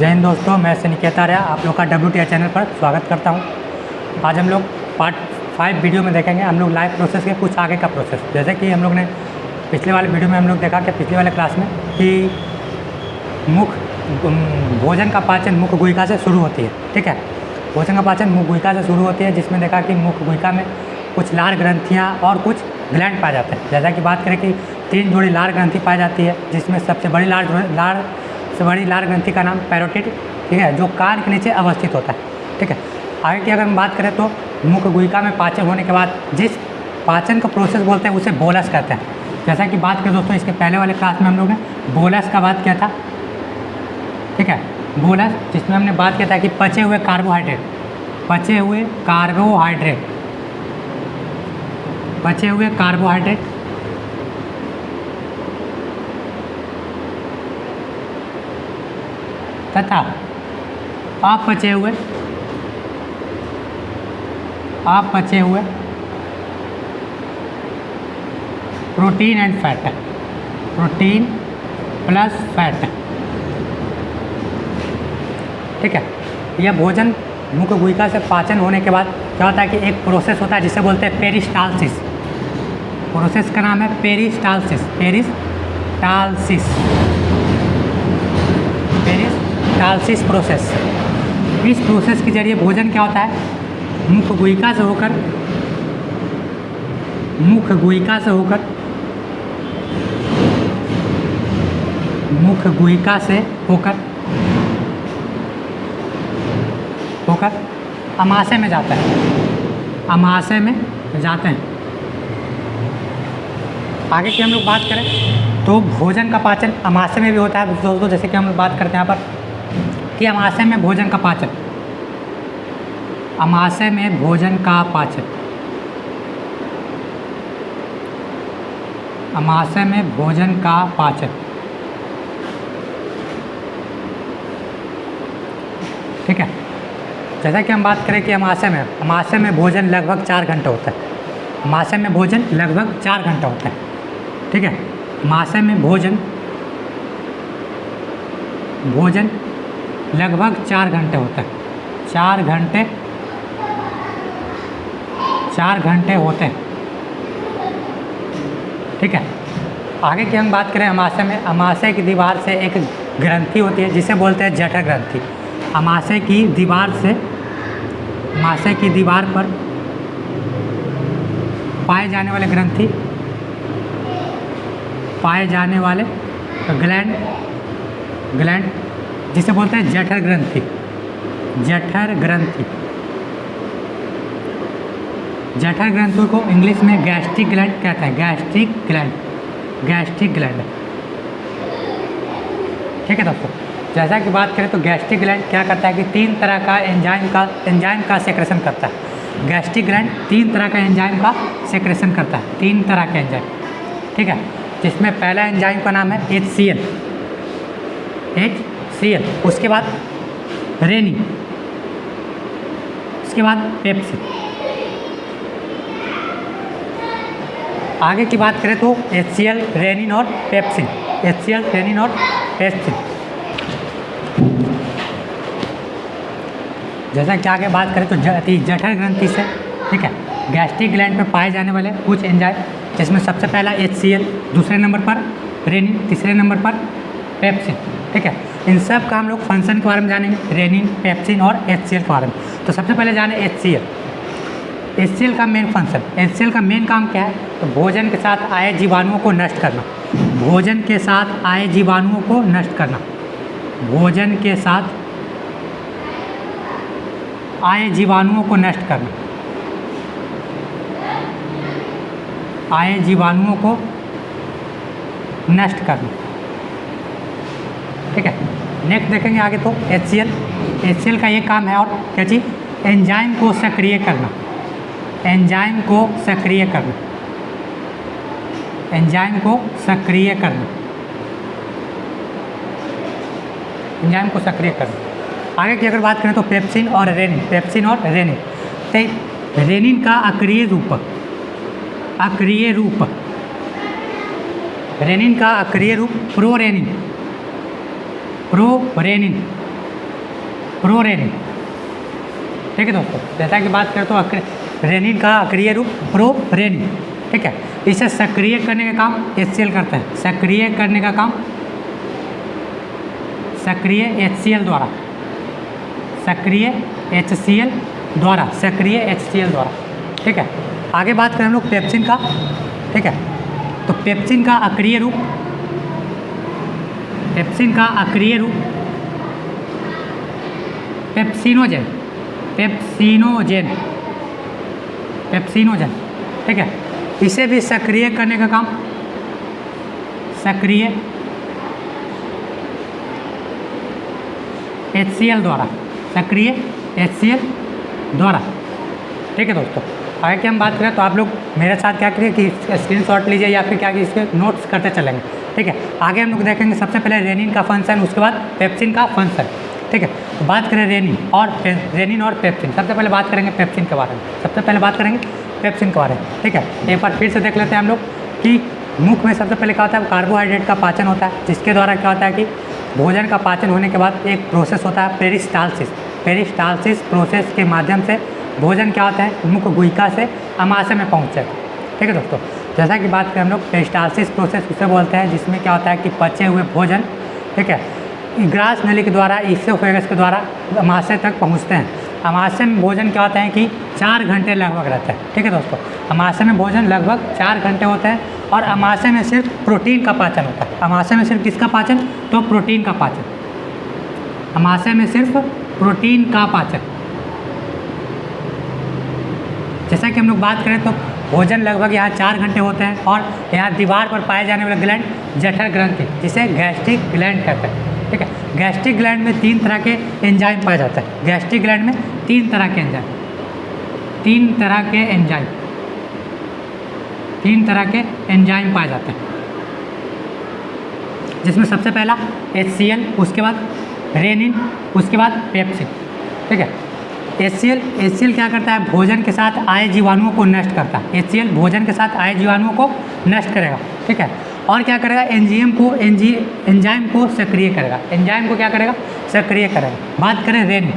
जय हिंद दोस्तों, मैं निकेत आर्या आप लोग का WTI चैनल पर स्वागत करता हूं। आज हम लोग पार्ट 5 वीडियो में देखेंगे हम लोग लाइफ प्रोसेस के कुछ आगे का प्रोसेस। जैसे कि हम लोग ने पिछले वाले वीडियो में हम लोग देखा कि पिछले वाले क्लास में कि भोजन का पाचन मुख गुहिका से शुरू होती है। ठीक है, भोजन का पाचन मुख गुहिका से शुरू होती है, जिसमें देखा कि मुख गुहिका में कुछ लार ग्रंथियाँ और कुछ ग्लैंड पाए जाते हैं। जैसा कि बात करें कि 3 जोड़ी लार ग्रंथि पाई जाती है, जिसमें सबसे बड़ी लार ग्रंथि का नाम पैरोटिड, ठीक है, जो कान के नीचे अवस्थित होता है। ठीक है, आगे की अगर हम बात करें तो मुख गुहिका में पाचन होने के बाद जिस पाचन का प्रोसेस बोलते हैं उसे बोलस कहते हैं। जैसा कि बात करें दोस्तों, इसके पहले वाले क्लास में हम लोग ने बोलस का बात किया था। ठीक है, बोलस जिसमें हमने बात किया था कि पचे हुए कार्बोहाइड्रेट तथा अपचे हुए protein and fat, protein plus fat. ठीक है, यह भोजन मुख गुहिका से पाचन होने के बाद क्या होता है कि एक प्रोसेस होता है जिसे बोलते हैं पेरिस्टालसिस। प्रोसेस का नाम है पेरिस्टालसिस प्रोसेस। इस प्रोसेस के जरिए भोजन क्या होता है, मुख गुहिका से होकर अमाशय में जाता है, आगे की हम लोग बात करें तो भोजन का पाचन अमाशय में भी होता है दोस्तों। जैसे कि हम लोग बात करते हैं यहाँ पर कि अमाशय में भोजन का पाचन, ठीक है, जैसा कि हम बात करें कि अमाशय में भोजन लगभग 4 घंटे होता है। ठीक है, अमाशय में भोजन लगभग 4 घंटे होता है। 4 घंटे होते हैं। ठीक है, आगे की हम बात करें अमाशय में, अमाशय की दीवार से एक ग्रंथि होती है जिसे बोलते हैं जठर ग्रंथि। अमाशय की दीवार पर पाए जाने वाले ग्लैंड जिसे बोलते हैं जठर ग्रंथि। जठर ग्रंथि को इंग्लिश में गैस्ट्रिक ग्लैंड कहते हैं। Gastric gland. ठीक है दोस्तों, जैसा कि बात करें तो गैस्ट्रिक ग्लैंड क्या करता है कि 3 तरह का एंजाइम का सेक्रेशन करता है। गैस्ट्रिक ग्लैंड 3 तरह का एंजाइम का सेक्रेशन करता है, 3 तरह के एंजाइम। ठीक है, जिसमें पहला एंजाइम का नाम है HCl, उसके बाद रेनिन, उसके बाद पेप्सिन। आगे की बात करें तो HCl, रेनिन और पेप्सिन। जैसा कि आगे बात करें तो जठर ग्रंथि से, ठीक है, गैस्ट्रिक ग्लैंड में पाए जाने वाले कुछ एंजाइम, जिसमें सबसे पहला HCl, दूसरे नंबर पर रेनिन, तीसरे नंबर पर पेप्सिन। ठीक है, इन सब का हम लोग फंक्शन के बारे में जानेंगे, रेनिन, पेप्सिन और HCl के बारे में। तो सबसे पहले जाने HCl का मेन फंक्शन। HCl का मेन काम क्या है, तो भोजन के साथ आए जीवाणुओं को नष्ट करना। भोजन के साथ आए जीवाणुओं को नष्ट करना। ठीक है, नेक्स्ट देखेंगे आगे तो HCl का ये काम है और क्या चीज़, एंजाइम को सक्रिय करना। आगे की अगर बात करें तो पेप्सिन और रेनिन। तो रेनिन का अक्रिय रूप प्रोरेनिन प्रोरेनिन। ठीक है दोस्तों, जैसा कि बात करें तो रेनिन का अक्रिय रूप प्रोरेनिन। ठीक है, इसे सक्रिय करने का काम HCl करता है। सक्रिय करने का काम सक्रिय HCl द्वारा, सक्रिय HCl द्वारा, सक्रिय HCl द्वारा। ठीक है, आगे बात करें हम लोग पेप्सिन का। ठीक है, तो पेप्सिन का अक्रिय रूप, पेप्सिन का अक्रिय रूप पेप्सिनोजेन, पेप्सिनोजेन, पेप्सिनोजेन। ठीक है, इसे भी सक्रिय करने का काम सक्रिय HCl द्वारा, सक्रिय HCl द्वारा। ठीक है दोस्तों, आगे की हम बात करें तो आप लोग मेरे साथ क्या करिए कि स्क्रीनशॉट लीजिए या फिर क्या कि इसके नोट्स करते चलेंगे। ठीक है, आगे हम लोग देखेंगे सबसे पहले रेनिन का फंक्शन, उसके बाद पेप्सिन का फंक्शन। ठीक है, तो बात करें रेनिन और पेप्सिन। सबसे पहले बात करेंगे पेप्सिन के बारे में, सबसे पहले बात करेंगे पेप्सिन के बारे में। ठीक है, एक बार फिर से देख लेते हैं हम लोग कि मुख में सबसे पहले क्या होता है, कार्बोहाइड्रेट का पाचन होता है, जिसके द्वारा क्या होता है कि भोजन का पाचन होने के बाद एक प्रोसेस होता है पेरिस्टालसिस। पेरिस्टालसिस प्रोसेस के माध्यम से भोजन क्या होता है, मुख गुहिका से अमाशय में पहुँचता है। ठीक है दोस्तों, जैसा कि बात करें हम लोग पेरिस्टालसिस प्रोसेस उसे बोलते हैं, जिसमें क्या होता है कि पचे हुए भोजन, ठीक है, ग्रास नली के द्वारा, ईसोफेगस के द्वारा अमाशय तक पहुँचते हैं। अमाशय में भोजन क्या होता है कि 4 घंटे लगभग रहता है। ठीक है दोस्तों, अमाशय में भोजन लगभग 4 घंटे होता है और अमाशय में सिर्फ प्रोटीन का पाचन होता है। अमाशय में सिर्फ किसका पाचन, तो प्रोटीन का पाचन। अमाशय में सिर्फ प्रोटीन का पाचन। जैसा कि हम लोग बात करें तो भोजन लगभग यहाँ 4 घंटे होते हैं और यहाँ दीवार पर पाए जाने वाला ग्लैंड जठर ग्रंथि, जिसे गैस्ट्रिक ग्लैंड कहते हैं। ठीक है, गैस्ट्रिक ग्लैंड में 3 तरह के एंजाइम पाया जाता है। गैस्ट्रिक ग्लैंड में 3 तरह के एंजाइम, 3 तरह के एंजाइम, 3 तरह के एंजाइम पाए जाते हैं, जिसमें सबसे पहला HCl, उसके बाद रेनिन, उसके बाद पेप्सिन। ठीक है, HCl क्या करता है, भोजन के साथ आए जीवाणुओं को नष्ट करता है। HCl भोजन के साथ आए जीवाणुओं को नष्ट करेगा। ठीक है, और क्या करेगा, एंजाइम को सक्रिय करेगा। एंजाइम को क्या करेगा, सक्रिय करेगा। बात करें रेनिन,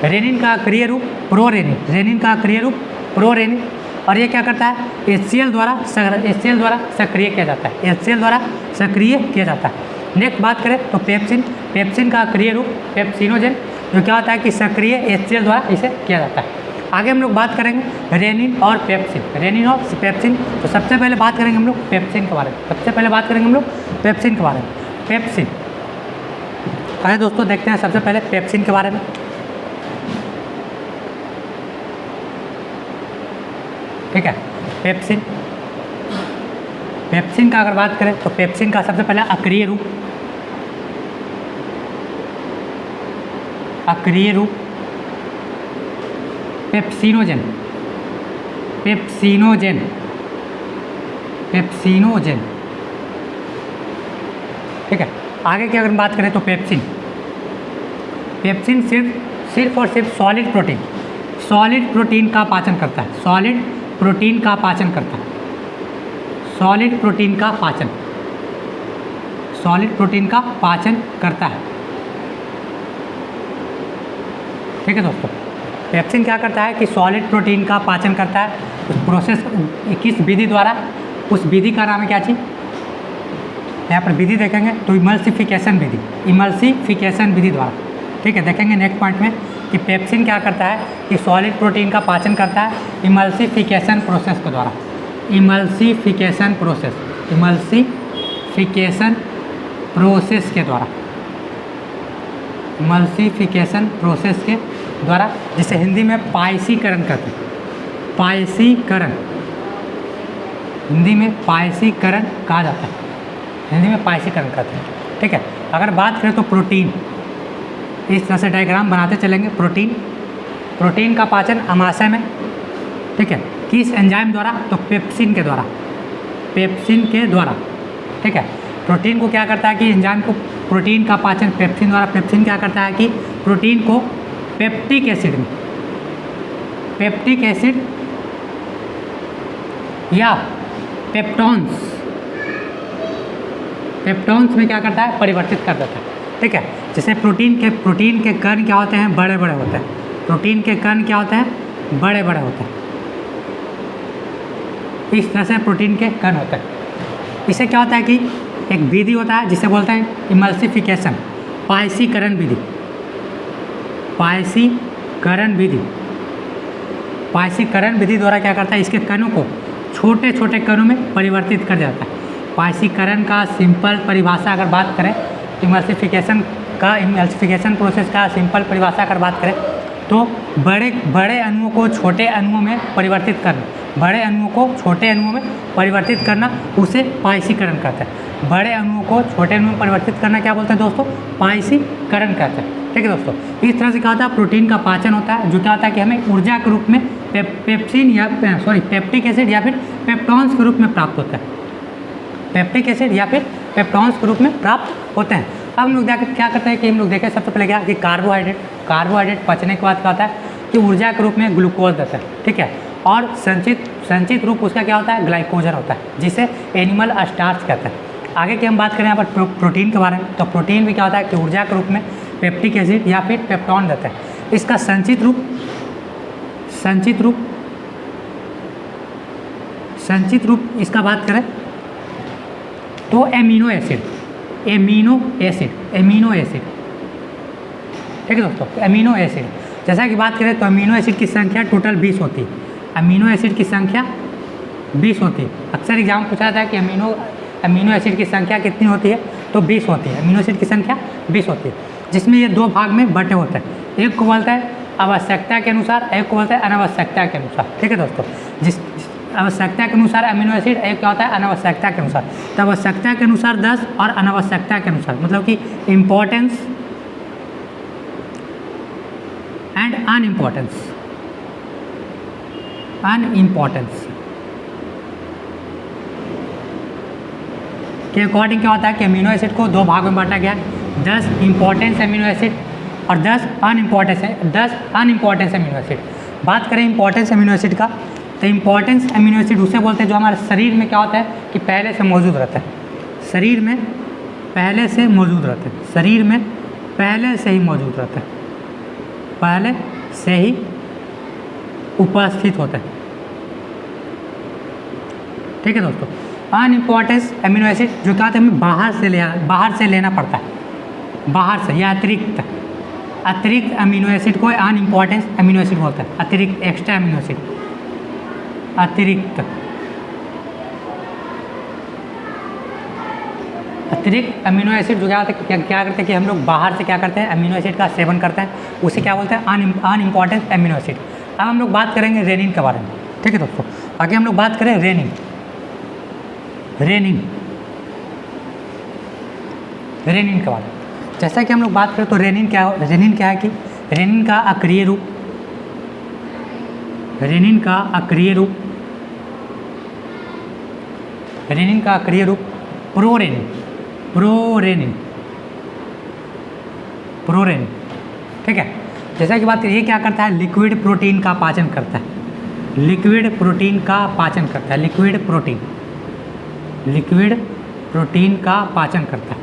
रेनिन का अक्रिय रूप प्रोरेनिन, रेनिन का अक्रिय रूप प्रोरेनिन, और ये क्या करता है, HCl द्वारा सक्रिय किया जाता है। HCl द्वारा सक्रिय किया जाता है। नेक्स्ट बात करें तो पेप्सिन, पेप्सिन का अक्रिय रूप पेप्सिनोजेन, जो क्या होता है कि सक्रिय HCl द्वारा इसे किया जाता है। आगे हम लोग बात करेंगे रेनिन और पेप्सिन, रेनिन और पेप्सिन। तो सबसे पहले बात करेंगे हम लोग पेप्सिन के बारे में, सबसे पहले बात करेंगे हम लोग पेप्सिन के बारे में। पेप्सिन, आइए दोस्तों देखते हैं सबसे पहले पेप्सिन के बारे में। ठीक है, पेप्सिन, पेप्सिन का अगर बात करें तो पेप्सिन का सबसे पहला अक्रिय रूप, अक्रिय रूप पेप्सिनोजेन, पेप्सिनोजेन, पेप्सिनोजेन। ठीक है, आगे की अगर बात करें तो पेप्सिन, पेप्सिन सिर्फ और सिर्फ सॉलिड प्रोटीन का पाचन करता है। सॉलिड प्रोटीन का पाचन करता है, सॉलिड प्रोटीन का पाचन, सॉलिड प्रोटीन का पाचन करता है। ठीक है दोस्तों, पेप्सिन क्या करता है कि सॉलिड प्रोटीन का पाचन करता है। उस प्रोसेस किस विधि द्वारा, उस विधि का नाम है क्या चीज़, यहाँ पर विधि देखेंगे तो इमल्सिफिकेशन विधि, इमल्सिफिकेशन विधि द्वारा। ठीक है, देखेंगे नेक्स्ट पॉइंट में कि पेप्सिन क्या करता है कि सॉलिड प्रोटीन का पाचन करता है इमल्सिफिकेशन प्रोसेस के द्वारा। इमल्सिफिकेशन प्रोसेस, इमल्सिफिकेशन प्रोसेस के द्वारा, इमल्सिफिकेशन प्रोसेस के द्वारा, जिसे हिंदी में पायसीकरण कहते हैं। पायसीकरण, हिंदी में पायसीकरण कहा जाता है, हिंदी में पायसीकरण कहते हैं। ठीक है, अगर बात करें तो प्रोटीन, इस तरह से डायग्राम बनाते चलेंगे। प्रोटीन का पाचन अमाशय में, ठीक है, किस एंजाइम द्वारा, तो पेप्सिन के द्वारा, पेप्सिन के द्वारा। ठीक है, प्रोटीन को क्या करता है कि एंजाइम को, प्रोटीन का पाचन पेप्सिन द्वारा। पेप्सिन क्या करता है कि प्रोटीन को पेप्टिक एसिड में, पेप्टिक एसिड या पेप्टॉन्स, पेप्टॉन्स में क्या करता है, परिवर्तित कर देता है। ठीक है। जैसे प्रोटीन के कण क्या होते हैं, बड़े बड़े होते हैं। प्रोटीन के कण क्या होते हैं, बड़े बड़े होते हैं। इस तरह से प्रोटीन के कण होते हैं। इससे क्या होता है कि एक विधि होता है जिसे बोलते हैं इमल्सिफिकेशन, पायसीकरण विधि। पायसीकरण विधि, पायसीकरण विधि द्वारा क्या करता है, इसके कणों को छोटे छोटे कणों में परिवर्तित कर जाता है। पायसीकरण का सिंपल परिभाषा अगर बात करें, इमल्सिफिकेशन प्रोसेस का सिंपल परिभाषा अगर बात करें तो बड़े अणुओं को छोटे अणुओं में परिवर्तित करना, बड़े अणुओं को छोटे अणुओं में परिवर्तित करना उसे पायसीकरण कहते हैं। बड़े अणुओं को छोटे अणुओं में परिवर्तित करना क्या बोलते हैं दोस्तों, पायसीकरण कहते हैं। ठीक है दोस्तों, इस तरह से क्या होता है, प्रोटीन का पाचन होता है, जो क्या होता है कि हमें ऊर्जा के रूप में पेप्टिक एसिड या फिर पेप्टॉन्स के रूप में प्राप्त होता है। पेप्टिक एसिड या फिर पेप्टॉन्स के रूप में प्राप्त होते हैं। अब हम लोग क्या करते हैं कि हम लोग देखें सबसे पहले क्या कि कार्बोहाइड्रेट पचने के बाद क्या होता है कि ऊर्जा के रूप में ग्लूकोज देता है। ठीक है, और संचित रूप उसका क्या होता है, ग्लाइकोजन होता है, जिसे एनिमल स्टार्च कहते हैं। आगे की हम बात करें यहाँ पर प्रोटीन के बारे में, तो प्रोटीन भी क्या होता है कि ऊर्जा के रूप में पेप्टिक एसिड या फिर पेप्टॉन देता है। इसका संचित रूप इसका बात करें तो एमिनो एसिड। ठीक है दोस्तों, एमिनो एसिड जैसा कि बात करें तो अमीनो एसिड की संख्या टोटल 20 होती है। अमीनो एसिड की संख्या 20 होती है। अक्सर एग्जाम पूछा जाता है कि अमीनो एसिड की संख्या कितनी होती है, तो 20 होती है। अमीनो एसिड की संख्या 20 होती है, जिसमें ये दो भाग में बटे होते हैं। एक को बोलता है आवश्यकता के अनुसार, एक को बोलता है अनावश्यकता के अनुसार। ठीक है दोस्तों, जिस आवश्यकता के अनुसार अमीनो एसिड, एक क्या होता है अनावश्यकता के अनुसार। तो आवश्यकता के अनुसार 10 और अनावश्यकता के अनुसार मतलब कि इम्पोर्टेंस एंड अनइम्पोर्टेंस के अकॉर्डिंग क्या होता है कि अमीनो एसिड को दो भाग में बांटा गया है, 10 इंपॉर्टेंस अमीनो एसिड और 10 अनइम्पॉर्टेंस अमीनो एसिड। बात करें इंपॉर्टेंस अमीनो एसिड का, तो इंपॉर्टेंस अमीनो एसिड उसे बोलते हैं जो हमारे शरीर में क्या होता है कि पहले से मौजूद रहता है, शरीर में पहले से मौजूद रहता है, शरीर में पहले से ही मौजूद रहता है, पहले से ही उपस्थित होता है। ठीक है दोस्तों, अनइम्पॉर्टेंस अमीनो एसिड जो क्या होता है हमें बाहर से लेना पड़ता है, बाहर से या अतिरिक्त अमीनो एसिड को अनइम्पॉर्टेंस अमीनो एसिड बोलता है। अतिरिक्त एक्स्ट्रा अमीनो एसिड, अतिरिक्त अमीनो एसिड जो क्या करते हैं कि हम लोग बाहर से क्या करते हैं अमीनो एसिड का सेवन करते हैं, उसे क्या बोलते हैं अनइम्पॉर्टेंट अमीनो एसिड। अब हम लोग बात करेंगे रेनिन के बारे में। ठीक है दोस्तों, आगे हम लोग बात करें रेनिन के बारे में। जैसा कि हम लोग बात करें तो रेनिन क्या है कि रेनिन का अक्रिय रूप प्रोरेनिन। ठीक है, जैसा कि बात करें ये क्या करता है, लिक्विड प्रोटीन का पाचन करता है, लिक्विड प्रोटीन का पाचन करता है।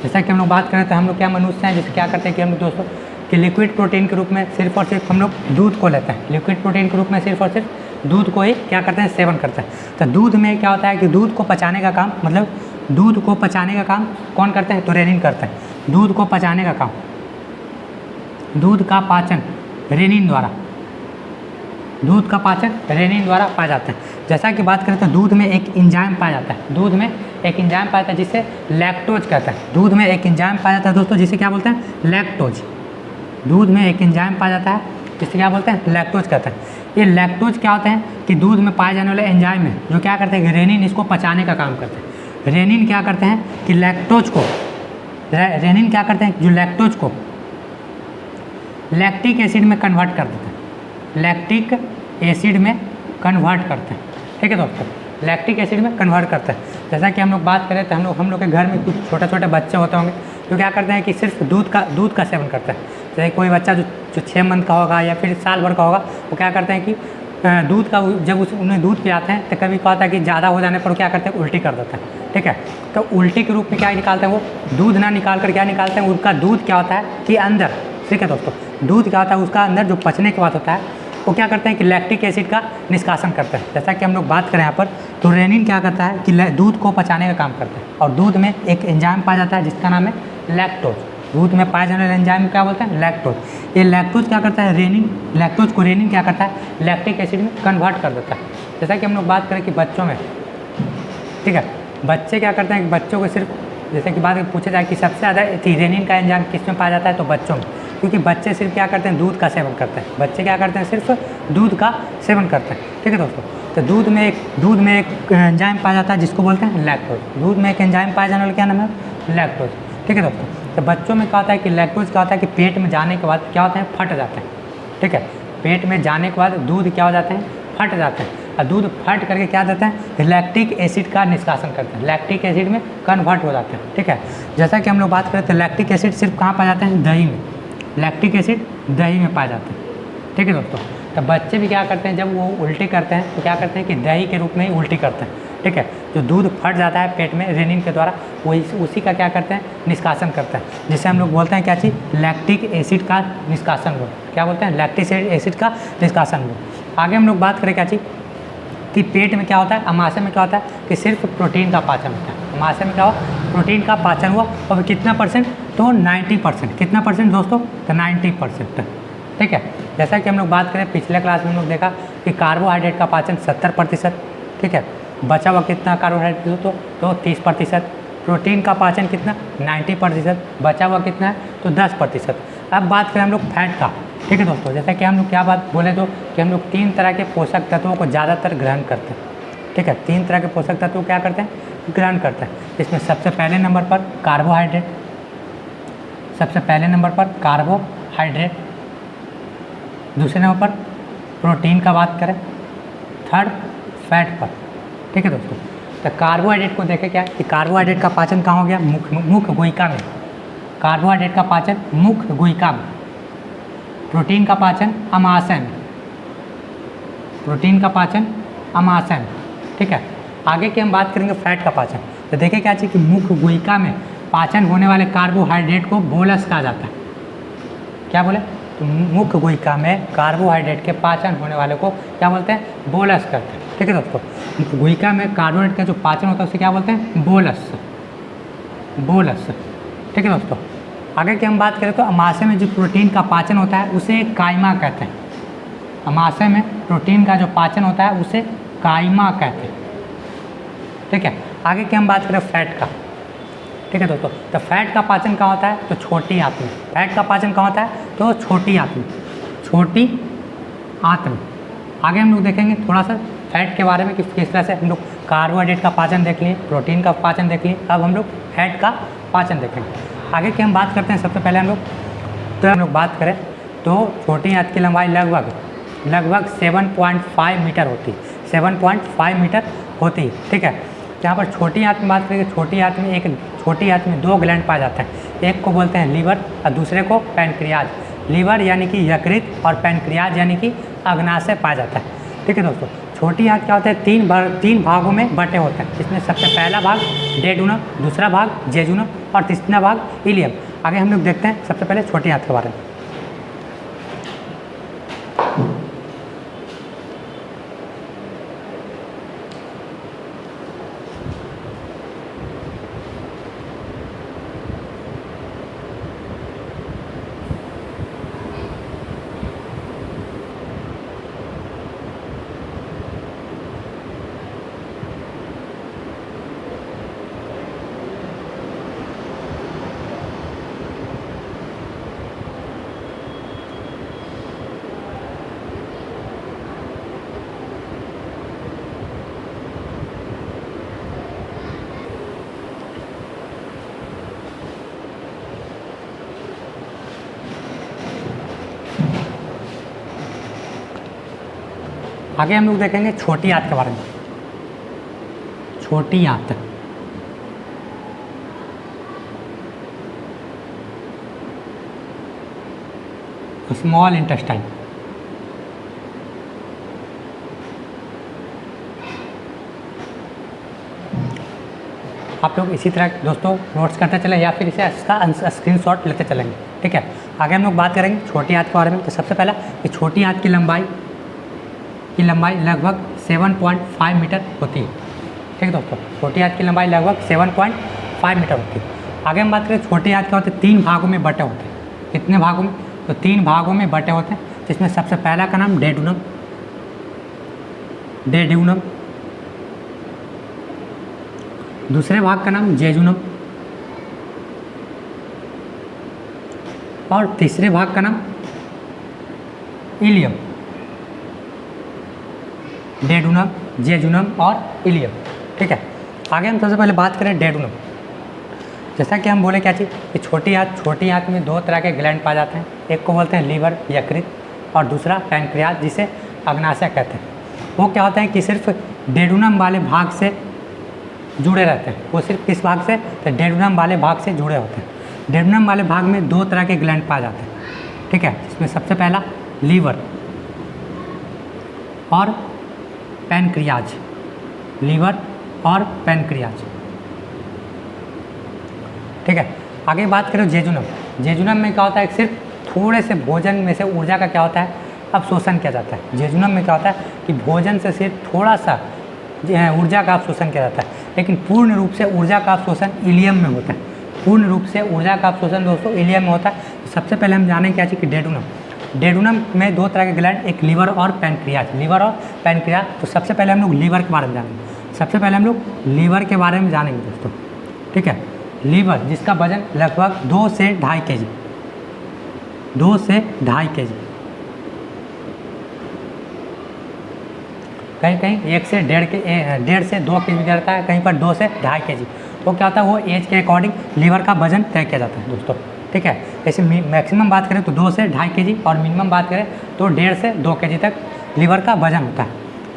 जैसा कि हम लोग बात करें तो हम लोग क्या मनुष्य हैं जैसे क्या करते हैं कि हम लोग दोस्तों कि लिक्विड प्रोटीन के रूप में सिर्फ और सिर्फ हम लोग दूध को लेते हैं। लिक्विड प्रोटीन के रूप में सिर्फ और सिर्फ दूध को ही क्या करते हैं, सेवन करते हैं। तो दूध में क्या होता है कि दूध को पचाने का काम कौन करते हैं, तो रेनिन करते हैं। दूध का पाचन रेनिन द्वारा पाया जाता है। जैसा कि बात करें तो दूध में एक एंजाइम पाया जाता है, जिसे लैक्टोज कहते हैं। दूध में एक एंजाइम पाया जाता है दोस्तों, जिसे क्या बोलते हैं, लैक्टोज। दूध में एक एंजाइम पाया जाता है जिसे क्या बोलते हैं, लैक्टोज कहते हैं। ये लैक्टोज क्या होते हैं कि दूध में पाए जाने वाले एंजाइम है जो क्या करते हैं कि रेनिन इसको पचाने का काम करते हैं। रेनिन क्या करते हैं कि लैक्टोज को लैक्टिक एसिड में कन्वर्ट कर देते हैं। ठीक है दोस्तों, लैक्टिक एसिड में कन्वर्ट करते हैं। जैसा कि हम लोग बात करें तो हम लोग के घर में कुछ छोटे बच्चे होते होंगे जो क्या करते हैं कि सिर्फ दूध का सेवन करते हैं। जैसे कोई बच्चा जो 6 मंथ का होगा या फिर साल भर का होगा, वो क्या करते हैं कि दूध का जब उन्हें दूध पिलाते हैं तो कभी क्या होता है कि ज़्यादा हो जाने पर क्या करते हैं, उल्टी कर देते हैं। ठीक है, तो उल्टी के रूप में क्या निकालते हैं, वो दूध ना निकाल कर क्या निकालते हैं, उनका दूध क्या होता है कि अंदर, ठीक है दोस्तों, दूध क्या होता है उसका अंदर जो पचने के बाद होता है वो क्या करते हैं कि लैक्टिक एसिड का निष्कासन करते हैं। जैसा कि हम लोग बात करें यहाँ पर, तो रेनिन क्या करता है कि दूध को पचाने का काम करता है, और दूध में एक एंजाइम पाया जाता है जिसका नाम है लैक्टोज। दूध में पाए जाने वाले एंजाइम क्या बोलते हैं, लैक्टोज। ये लैक्टोज क्या करता है, रेनिन, लैक्टोज को रेनिन क्या करता है, लैक्टिक एसिड में कन्वर्ट कर देता है। जैसा कि हम लोग बात करें कि बच्चों में, ठीक है, बच्चे क्या करते हैं कि बच्चों को सिर्फ, जैसे कि बात पूछा जाए कि सबसे ज़्यादा रेनिन का एंजाइम किस में पाया जाता है, तो बच्चों में, क्योंकि बच्चे सिर्फ क्या करते हैं, दूध का सेवन करते हैं। बच्चे क्या करते हैं, सिर्फ दूध का सेवन करते हैं। ठीक है दोस्तों, तो दूध में एक एंजाइम पाया जाता है जिसको बोलते हैं लैक्टोज। दूध में एक एंजाइम पाया जाने वाला क्या नाम है, लैक्टोज। ठीक है दोस्तों, तो बच्चों में क्या होता है कि लैक्टोज क्या होता है कि पेट में जाने के बाद क्या होता है, फट जाते हैं। ठीक है, पेट में जाने के बाद दूध क्या हो जाते हैं, फट जाते हैं, और दूध फट करके क्या देते हैं, लैक्टिक एसिड का निष्कासन करते हैं, लैक्टिक एसिड में कन्वर्ट हो जाते हैं। ठीक है, जैसा कि हम लोग बात करें तो लैक्टिक एसिड सिर्फ कहाँ पाया जाता है, दही में। लैक्टिक एसिड दही में पाया जाता है। ठीक है दोस्तों, तो बच्चे भी क्या करते हैं, जब वो उल्टी करते हैं तो क्या करते हैं कि दही के रूप में ही उल्टी करते हैं। ठीक है, जो दूध फट जाता है पेट में रेनिन के द्वारा, वो उसी का क्या करते हैं, निष्कासन करते हैं, जिसे हम लोग बोलते हैं क्या चीज़, लैक्टिक एसिड का निष्कासन हुआ। क्या बोलते हैं, लैक्टिक एसिड का निष्कासन हुआ। आगे हम लोग बात करें क्या चीज़ कि पेट में क्या होता है, अमाशय में क्या होता है कि सिर्फ प्रोटीन का पाचन होता है। अमाशय में क्या हुआ, प्रोटीन का पाचन हुआ, और कितना परसेंट, तो 90%। कितना परसेंट दोस्तों, तो 90%। ठीक है, जैसा कि हम लोग बात करें पिछले क्लास में हम लोग देखा कि कार्बोहाइड्रेट का पाचन 70%। ठीक है, बचा हुआ कितना कार्बोहाइड्रेट, तो 30%। प्रोटीन का पाचन कितना, 90%। बचा हुआ कितना है, तो 10%। अब बात करें हम लोग फैट का। ठीक है दोस्तों, जैसा कि हम लोग क्या बात बोले तो कि हम लोग 3 तरह के पोषक तत्वों को ज़्यादातर ग्रहण करते हैं। ठीक है, 3 तरह के पोषक तत्व क्या करते हैं, ग्रहण करते हैं। इसमें सबसे पहले नंबर पर कार्बोहाइड्रेट, सबसे पहले नंबर पर कार्बोहाइड्रेट, दूसरे नंबर पर प्रोटीन का बात करें, थर्ड फैट पर। ठीक है दोस्तों, तो कार्बोहाइड्रेट को देखें क्या कि कार्बोहाइड्रेट का पाचन कहाँ हो गया, मुख्य गुहिका में। कार्बोहाइड्रेट का पाचन मुख्य गुहिका में, प्रोटीन का पाचन अमाशय में, प्रोटीन का पाचन अमाशय में। ठीक है, आगे की हम बात करेंगे फैट का पाचन। तो देखिए क्या चाहिए कि मुख्य गुहिका में पाचन होने वाले कार्बोहाइड्रेट को बोलस कहा जाता है। क्या बोले, तो मुख्य गुहिका में कार्बोहाइड्रेट के पाचन होने वाले को क्या बोलते हैं, बोलस करते हैं। ठीक है दोस्तों, मुख्य गुहिका में कार्बोहाइड्रेट का जो पाचन होता है उसे क्या बोलते हैं, बोलस, बोलस। ठीक है दोस्तों, आगे की हम बात करें तो अमाशय में जो प्रोटीन का पाचन होता है उसे काइमा कहते हैं। अमाशय में प्रोटीन का जो पाचन होता है उसे काइमा कहते हैं। ठीक है, आगे की हम बात करें फैट का। ठीक है दोस्तों, तो फैट का पाचन कहाँ होता है, तो छोटी आंत में। फैट का पाचन कहाँ होता है, तो छोटी आंत में, छोटी आंत में। आगे हम लोग देखेंगे थोड़ा सा फैट के बारे में कि किस तरह से हम लोग कार्बोहाइड्रेट का पाचन देख लिए, प्रोटीन का पाचन देख लिए, अब हम लोग फैट का पाचन देखेंगे। आगे की हम बात करते हैं, सबसे पहले हम लोग बात करें तो छोटी आंत की लंबाई लगभग 7.5 मीटर होती है, 7.5 मीटर होती है। ठीक है, यहाँ पर छोटी आंत में बात करेंगे, छोटी आंत में 2 ग्लैंड पाए जाते हैं। एक को बोलते हैं लीवर और दूसरे को पैनक्रियाज। लीवर यानी कि यकृत और पैनक्रियाज यानी कि अग्नाशय पाया जाता है। ठीक है दोस्तों, छोटी आंत क्या होता है, 3 भागों में बटे होते हैं। इसमें सबसे पहला भाग डेडुनम, दूसरा भाग जेजुनम और तीसरा भाग इलियम। आगे हम लोग देखते हैं सबसे पहले छोटी आंत के बारे में। आगे हम लोग देखेंगे छोटी आंत के बारे में। छोटी आंत, स्मॉल इंटेस्टाइन। आप लोग इसी तरह दोस्तों नोट्स करते चलें या फिर इसे इसका स्क्रीनशॉट लेते चलेंगे। ठीक है, आगे हम लोग बात करेंगे छोटी आंत के बारे में। तो सबसे पहला कि छोटी आंत की लंबाई लगभग 7.5 मीटर होती है। ठीक है दोस्तों, छोटी आंत की लंबाई लगभग 7.5 मीटर होती है। आगे हम बात करें छोटी आंत क्या होते हैं, 3 भागों में बटे होते हैं। कितने भागों में, तो 3 भागों में बटे होते हैं, जिसमें सबसे पहला का नाम डेड्यूनम, दूसरे भाग का नाम जेजुनम और तीसरे भाग का नाम इलियम। डेड्यूनम, जेजुनम और इलियम। ठीक है, आगे हम सबसे पहले बात करें डेड्यूनम। जैसा कि हम बोले क्या चीज़ कि छोटी आंत में 2 तरह के ग्लैंड पाए जाते हैं। एक को बोलते हैं लीवर, यकृत, और दूसरा पैनक्रियाज, जिसे अग्नाशय कहते हैं। वो क्या होता है कि सिर्फ डेड्यूनम वाले भाग से जुड़े रहते हैं। वो सिर्फ किस भाग से, तो डेड्यूनम वाले भाग से जुड़े होते हैं। डेड्यूनम वाले भाग में 2 तरह के ग्लैंड पाए जाते हैं। ठीक है, जिसमें सबसे पहला लीवर और पैनक्रियाज, लीवर और पैनक्रियाज। ठीक है, आगे बात करें जेजुनम। जेजुनम में क्या होता है, सिर्फ थोड़े से भोजन में से ऊर्जा का क्या होता है, अवशोषण किया जाता है। जेजुनम में क्या होता है कि भोजन से सिर्फ थोड़ा सा ऊर्जा का अवशोषण किया जाता है, लेकिन पूर्ण रूप से ऊर्जा का अवशोषण इलियम में होता है। पूर्ण रूप से ऊर्जा का अवशोषण दोस्तों इलियम में होता है। सबसे पहले हम जानें क्या चीज़ कि डेड्यूनम में 2 तरह के ग्लैंड, एक लीवर और पैनक्रियाज। तो सबसे पहले हम लोग लीवर के बारे में जानेंगे। सबसे पहले हम लोग लीवर के बारे में जानेंगे दोस्तों। ठीक है, लीवर जिसका वजन लगभग 2 से 2.5 kg, 2 से 2.5 kg, कहीं 1 से 1.5 से 2 kg भी रहता है, कहीं पर 2 से 2.5 kg। वो क्या होता है, वो एज के अकॉर्डिंग लीवर का वजन तय किया जाता है दोस्तों। ठीक है, जैसे मैक्सिमम बात करें तो 2 से 2.5 kg और मिनिमम बात करें तो 1.5 से 2 kg तक लीवर का वजन होता है।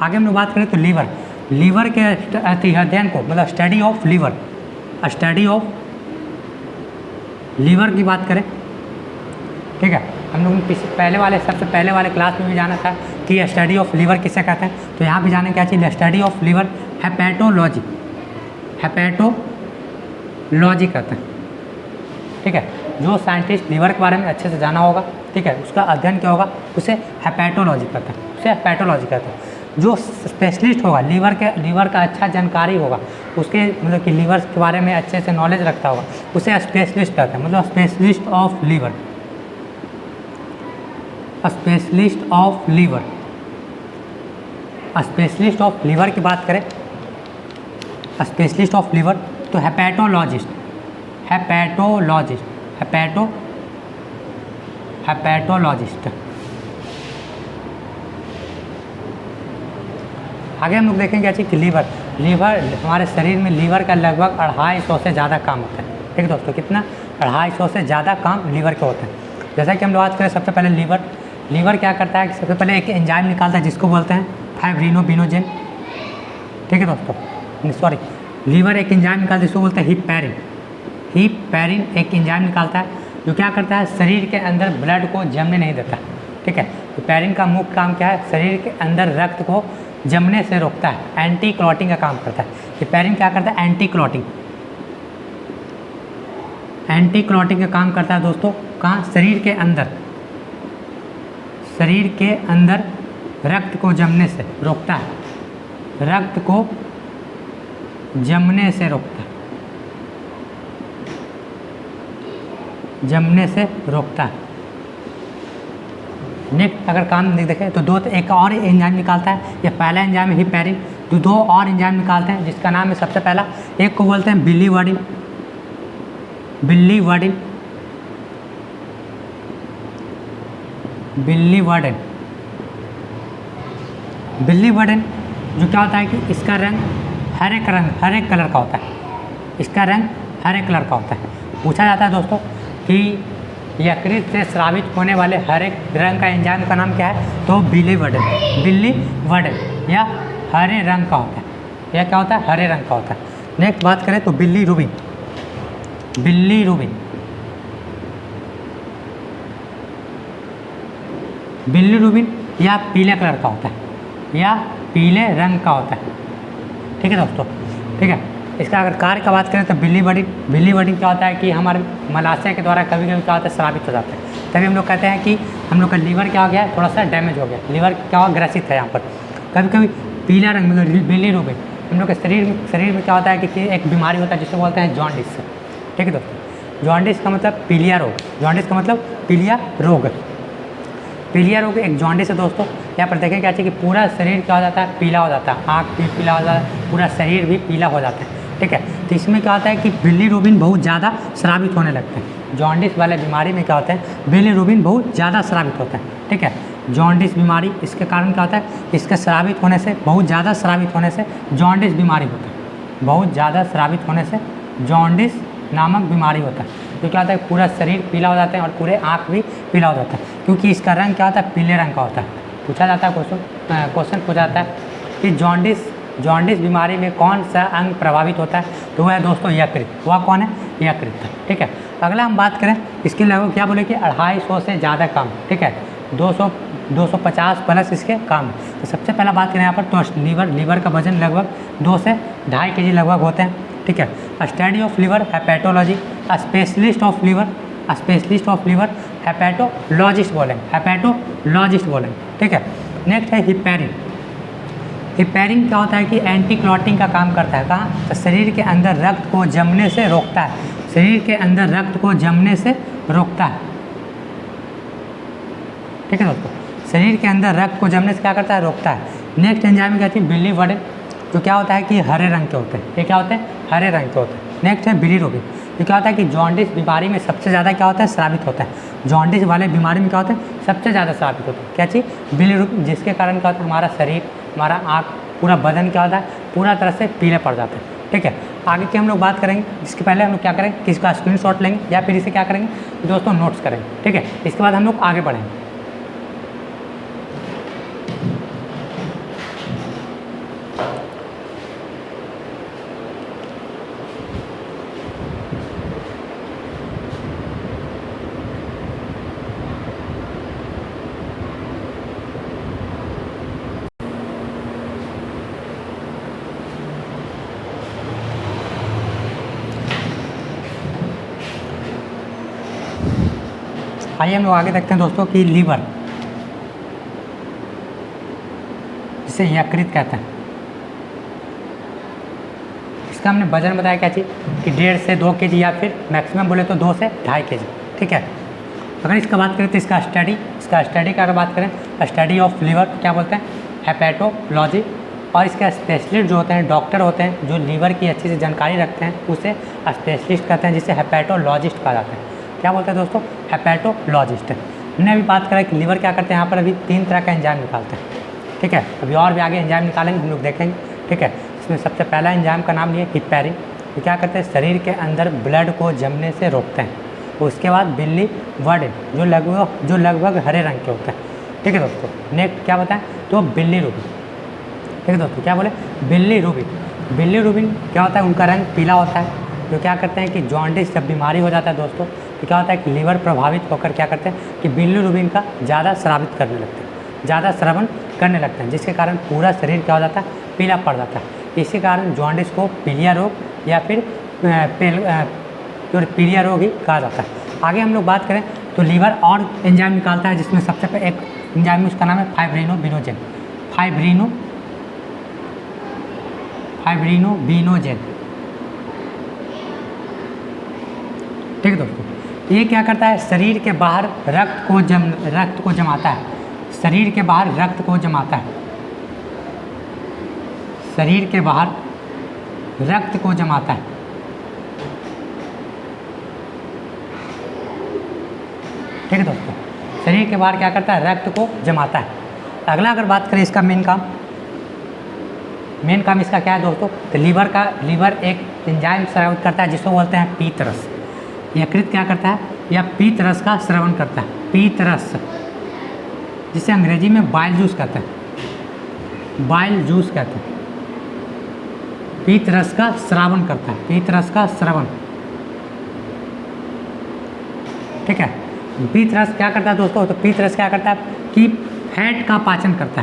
आगे हम लोग बात करें तो लीवर के अध्ययन को मतलब स्टडी ऑफ लीवर की बात करें। ठीक है, हम लोगों ने सबसे पहले वाले क्लास में भी जाना था कि स्टडी ऑफ लीवर किसे कहते हैं। तो यहाँ भी जाने क्या चीज़, स्टडी ऑफ लीवर हेपेटोलॉजी कहते हैं। ठीक है, जो साइंटिस्ट लीवर के बारे में अच्छे से जाना होगा, ठीक है, उसका अध्ययन क्या होगा, उसे हेपेटोलॉजी कहते हैं। जो स्पेशलिस्ट होगा लीवर का अच्छा जानकारी होगा, उसके मतलब कि लीवर के बारे में अच्छे से नॉलेज रखता होगा, उसे स्पेशलिस्ट कहते हैं। मतलब स्पेशलिस्ट ऑफ लीवर की बात करें, स्पेशलिस्ट ऑफ लीवर तो हेपेटोलॉजिस्ट। आगे हम लोग देखेंगे क्या चीज़ कि लीवर हमारे शरीर में लीवर का लगभग 250 से ज़्यादा काम होता है। ठीक है दोस्तों, कितना, 250 से ज़्यादा काम लीवर के होते हैं। जैसा कि हम लोग बात करें सबसे पहले लीवर क्या करता है कि सबसे पहले एक एंजाइम निकालता है जिसको बोलते हैं फाइब्रिनोबिनोजेन। ठीक है दोस्तों, लीवर एक एंजाइम निकालता है जिसको बोलते हैं हिपैरिन एक एंजाइम निकालता है जो क्या करता है, शरीर के अंदर ब्लड को जमने नहीं देता। ठीक है, हिपैरिन का मुख्य काम क्या है, शरीर के अंदर रक्त को जमने से रोकता है, एंटी क्लॉटिंग का काम करता है। हिपैरिन क्या करता है, एंटी क्लॉटिंग का काम करता है दोस्तों। कहाँ, शरीर के अंदर रक्त को जमने से रोकता है, जमने से रोकता है। नेक्स्ट अगर काम देखें तो एक और एंजाइम निकालता है। यह पहला एंजाइम है हिपैरिन, तो 2 और एंजाइम निकालते हैं जिसका नाम है सबसे पहला, एक को बोलते हैं बिलीवर्डिन। जो क्या होता है कि इसका रंग हरे कलर का होता है। पूछा जाता है दोस्तों कि यकृत से स्रावित होने वाले हरे रंग का एंजाइम का नाम क्या है, तो बिलीवर्डिन या हरे रंग का होता है। यह क्या होता है, हरे रंग का होता है। नेक्स्ट बात करें तो बिलीरुबिन या पीले कलर का होता है, या पीले रंग का होता है। ठीक है दोस्तों, ठीक है। इसका अगर कार्य का बात करें तो बिलीवर्डिंग क्या होता है कि हमारे मलाशय के द्वारा कभी कभी क्या होता है स्रावित हो जाता है, तभी हम लोग कहते हैं कि हम लोग का लीवर क्या हो गया है, थोड़ा सा डैमेज हो गया, लीवर क्या हुआ, ग्रसित है यहाँ पर। कभी कभी पीला रंग में बिलीरुबिन, हम लोग के शरीर में क्या होता है कि एक बीमारी होता है जिसको बोलते हैं जॉन्डिस। ठीक है दोस्तों, जॉन्डिस का मतलब पीलिया रोग, जॉन्डिस का मतलब पीलिया रोग। पीलिया रोग एक जॉन्डिस है दोस्तों। यहाँ पर देखें क्या चाहिए कि पूरा शरीर क्या हो जाता है, पीला हो जाता है, आँख भी पीला हो जाता है, पूरा शरीर भी पीला हो जाता है। ठीक है, तो इसमें क्या होता है कि बिलीरुबिन बहुत ज़्यादा स्रावित होने लगते हैं। जॉन्डिस वाले बीमारी में क्या होता है, बिलीरुबिन बहुत ज़्यादा स्रावित होता है। ठीक है, जॉन्डिस बीमारी, इसके कारण क्या होता है, इसके स्रावित होने से, बहुत ज़्यादा स्रावित होने से जॉन्डिस बीमारी होता है। बहुत ज़्यादा स्रावित होने से जॉन्डिस नामक बीमारी होता है। तो क्या होता है, पूरा शरीर पीला हो जाता है और पूरे आँख भी पीला हो जाता है, क्योंकि इसका रंग क्या होता है, पीले रंग का होता है। पूछा जाता है क्वेश्चन पूछा जाता है कि जॉन्डिस बीमारी में कौन सा अंग प्रभावित होता है, तो वह है दोस्तों यकृत। वह कौन है, यकृत। ठीक है, अगला हम बात करें इसके लगभग क्या बोले कि 250 से ज़्यादा काम। ठीक है, 250 प्लस इसके काम। तो सबसे पहला बात करें यहाँ पर तो लीवर का वजन लगभग 2 से 2.5 kg लगभग होते हैं। ठीक है, study of liver hepatology, specialist of liver hepatologist बोलेंगे। ठीक है, नेक्स्ट है हिपैरिन क्या होता है कि एंटी क्लॉटिंग का काम करता है। कहाँ, तो शरीर के अंदर रक्त को जमने से रोकता है, शरीर के अंदर रक्त को जमने से रोकता है। ठीक है दोस्तों, शरीर के अंदर रक्त को जमने से क्या करता है, रोकता है। नेक्स्ट एंजाइम कहती है बिलीवर्डिन, जो क्या होता है कि हरे रंग के होते हैं। ये क्या होते हैं, हरे रंग के होते हैं। नेक्स्ट है बिलीरुबिन, ये क्या होता है कि जॉन्डिस बीमारी में सबसे ज़्यादा क्या होता है, स्रावित होता है। जॉन्डिस वाले बीमारी में क्या होता है, सबसे ज़्यादा स्रावित होता है। क्या चीज़, बिलीरुबिन, जिसके कारण क्या होता है, हमारा शरीर, हमारा आँख, पूरा बदन क्या होता है, पूरा तरह से पीले पड़ जाते हैं। ठीक है, आगे की हम लोग बात करेंगे। इसके पहले हम लोग क्या करेंगे कि इसका स्क्रीनशॉट लेंगे या फिर इसे क्या करेंगे दोस्तों, नोट्स करेंगे। ठीक है, इसके बाद हम लोग आगे बढ़ेंगे। आइए हम लोग आगे देखते हैं दोस्तों कि लीवर, जिसे यकृत कहते हैं, इसका हमने वजन बताया क्या चीज़ कि 1.5 से 2 kg या फिर मैक्सिमम बोले तो 2 से 2.5 kg। ठीक है, अगर इसका बात करें तो इसका स्टडी का अगर बात करें, स्टडी ऑफ लीवर क्या बोलते हैं, हेपेटोलॉजी। और इसके स्पेशलिस्ट जो होते हैं, डॉक्टर होते हैं जो लीवर की अच्छी से जानकारी रखते हैं, उसे स्पेशलिस्ट कहते हैं, जिसे हेपेटोलॉजिस्ट कहा जाता है। क्या बोलते हैं दोस्तों, हेपेटोलॉजिस्ट। हमने अभी बात करा कि लीवर क्या करते हैं, यहाँ पर अभी 3 तरह का एंजाइम निकालते हैं। ठीक है, अभी और भी आगे एंजाइम निकालेंगे, हम लोग देखेंगे। ठीक है, इसमें सबसे पहला एंजाइम का नाम ये हिपैरिन, ये क्या करते हैं, शरीर के अंदर ब्लड को जमने से रोकते हैं। उसके बाद बिलीवर्डिन, जो लगभग हरे रंग के होते हैं। ठीक है दोस्तों, नेक्स्ट क्या बताएं, तो बिलीरुबिन। ठीक है दोस्तों, क्या बोले, बिलीरुबिन क्या होता है, उनका रंग पीला होता है। जो क्या करते हैं कि जॉन्डिस जब बीमारी हो जाता है दोस्तों, तो क्या होता है कि लीवर प्रभावित होकर क्या करते हैं कि बिलीरुबिन का ज़्यादा स्रावित करने लगते हैं, ज़्यादा स्रवण करने लगते हैं, जिसके कारण पूरा शरीर क्या हो जाता है, पीला पड़ जाता है। इसी कारण जॉन्डिस को पीलिया रोग या फिर पीलिया रोग ही कहा जाता है। आगे हम लोग बात करें तो लीवर और एंजाइम निकालता है, जिसमें सबसे पहले एक एंजाइम उसका नाम है फाइब्रिनोबिनोजेन। ठीक है दोस्तों, ये क्या करता है, शरीर के बाहर रक्त को जमाता है, शरीर के बाहर रक्त को जमाता है, शरीर के बाहर रक्त को जमाता है। ठीक है दोस्तों, शरीर के बाहर क्या करता है, रक्त को जमाता है। अगला अगर बात करें इसका मेन काम इसका क्या है दोस्तों, तो लीवर एक एंजाइम स्रावित करता है जिसको बोलते हैं पीतरस। यकृत क्या करता है, या पीतरस का स्रवण करता है, पीतरस, जिसे अंग्रेजी में बाइल जूस कहते हैं, पीतरस का स्रावन करता है, पीतरस का स्रवण। ठीक है, पीतरस क्या करता है दोस्तों, तो पीतरस क्या करता है कि फैट का पाचन करता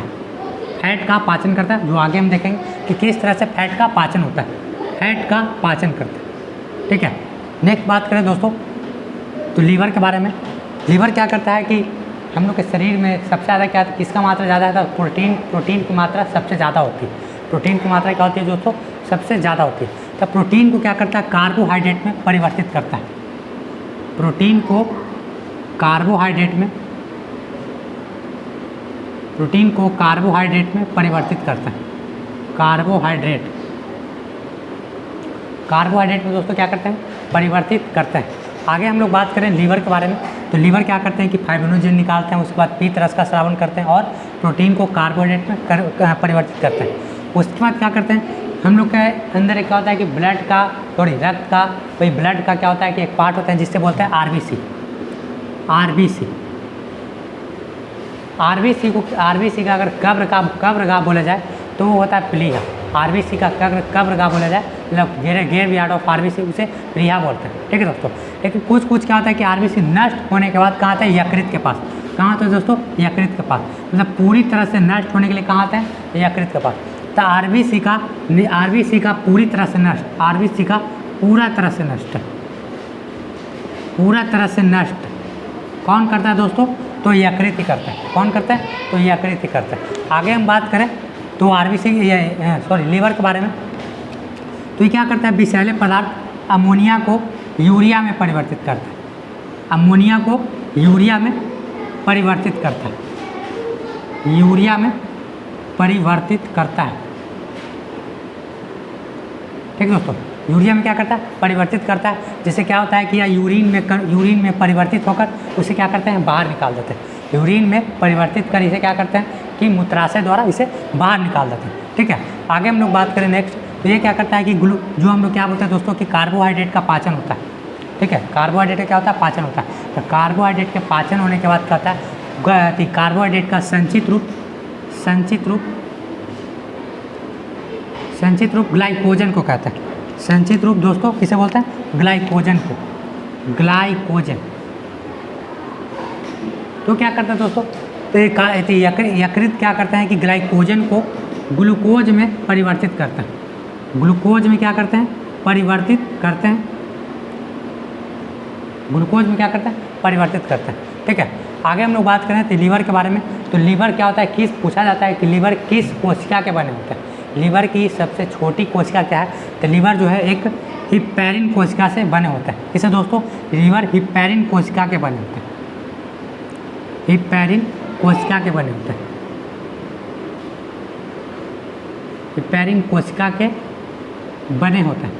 है, जो आगे हम देखेंगे कि किस तरह से फैट का पाचन होता है। फैट का पाचन करते हैं। ठीक है, नेक्स्ट बात करें दोस्तों तो लीवर के बारे में। लीवर क्या करता है कि हम लोग के शरीर में सबसे ज़्यादा क्या, किसका मात्रा ज़्यादा है, तो प्रोटीन की मात्रा सबसे ज़्यादा होती है। प्रोटीन की मात्रा क्या होती है दोस्तों, सबसे ज़्यादा होती है। तो प्रोटीन को क्या करता है, कार्बोहाइड्रेट में परिवर्तित करता है। प्रोटीन को कार्बोहाइड्रेट में परिवर्तित करता है। कार्बोहाइड्रेट में दोस्तों क्या करते हैं, परिवर्तित करते हैं। आगे हम लोग बात करें लीवर के बारे में, तो लीवर क्या करते हैं कि फाइब्रिनोजेन निकालते हैं, उसके बाद पीत रस का स्रावन करते हैं और प्रोटीन को कार्बोहाइड्रेट में परिवर्तित करते हैं। उसके बाद क्या करते हैं, हम लोग के अंदर क्या होता है कि ब्लड का, रक्त का, वही ब्लड का क्या होता है कि एक पार्ट होता है जिससे बोलते हैं आरबीसी का अगर कब्रगाह बोला जाए तो वो होता है प्लीहा। आरबीसी का कब्रगाह बोला जाए, मतलब गेर यार्ड ऑफ आरबीसी, उसे प्लीहा बोलते हैं। ठीक है दोस्तों, लेकिन कुछ क्या होता है कि आरबीसी नष्ट होने के बाद कहाँ आता है, यकृत के पास। कहाँ आता है दोस्तों, यकृत के पास, मतलब पूरी तरह से नष्ट होने के लिए कहाँ आता है, यकृत के पास। तो आरबीसी का पूरी तरह से नष्ट, आरबीसी का पूरा तरह से नष्ट कौन करता है दोस्तों, तो यकृत ही करता है। कौन करता है, तो यकृत ही करता है। आगे हम बात करें तो लीवर के बारे में, तो ये क्या करता है, विषैले पदार्थ अमोनिया को यूरिया में परिवर्तित करता है। अमोनिया को यूरिया में परिवर्तित करता है। ठीक दोस्तों, यूरिया में क्या करता है, परिवर्तित करता है। जिससे क्या होता है कि यूरिन में परिवर्तित होकर उसे क्या करते हैं, बाहर निकाल देते हैं। यूरिन में परिवर्तित कर इसे क्या करते हैं कि मूत्राशय द्वारा इसे बाहर निकाल देते हैं। ठीक है, आगे हम लोग बात करें नेक्स्ट, तो ये क्या करता है कि जो हम लोग क्या बोलते हैं दोस्तों कि कार्बोहाइड्रेट का पाचन होता है। ठीक है, कार्बोहाइड्रेट का क्या होता है, पाचन होता है। तो कार्बोहाइड्रेट के पाचन होने के बाद क्या होता है, कार्बोहाइड्रेट का संचित रूप ग्लाइकोजन को कहता है। संचित रूप दोस्तों किसे बोलते हैं, ग्लाइकोजन। तो क्या करता है दोस्तों, तो यकृत क्या करता है कि ग्लाइकोजन को ग्लूकोज में परिवर्तित करता है। ग्लूकोज में क्या करते हैं, परिवर्तित करते हैं। ठीक है, आगे हम लोग बात करें तो लीवर के बारे में, तो लीवर क्या होता है, पूछा जाता है कि लीवर किस कोशिका के बने होते हैं। लीवर की सबसे छोटी कोशिका क्या है, तो लीवर जो है एक हिप्पैरिन कोशिका से बने होते हैं। किसे दोस्तों, लीवर हिप्पैरिन कोशिका के बने होते हैं। हिप्पैरिन कोशिका के बने होते हैं।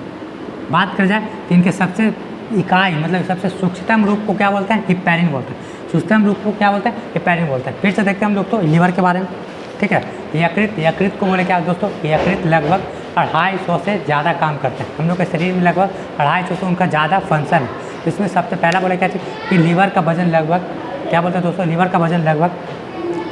बात कर जाए तो इनके सबसे इकाई, मतलब सबसे सूक्ष्मतम रूप को क्या बोलते हैं, हिप्पैरिन बोलते हैं। सूक्ष्मतम रूप को क्या बोलते हैं, हिप्पैरिन बोलते हैं। फिर से देखते हैं हम लोग तो लीवर के बारे में। ठीक है, यकृत को बोले क्या दोस्तों, यकृत लगभग 250 से ज़्यादा काम करते हैं। हम लोग के शरीर में लगभग 250 से उनका ज़्यादा फंक्शन है। तो इसमें सबसे पहला बोले क्या कि लीवर का वजन लगभग क्या बोलते हैं दोस्तों, लीवर का वजन लगभग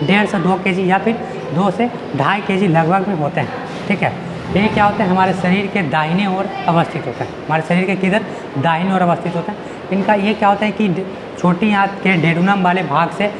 1.5 से 2 kg या फिर 2 से 2.5 kg लगभग में होते हैं। ठीक है, ये क्या होते हैं, हमारे शरीर के दाहिने ओर अवस्थित होता है। हमारे शरीर के किधर, दाहिने ओर अवस्थित होता है। इनका ये क्या होता है कि छोटी आंत के डेडुनम वाले भाग से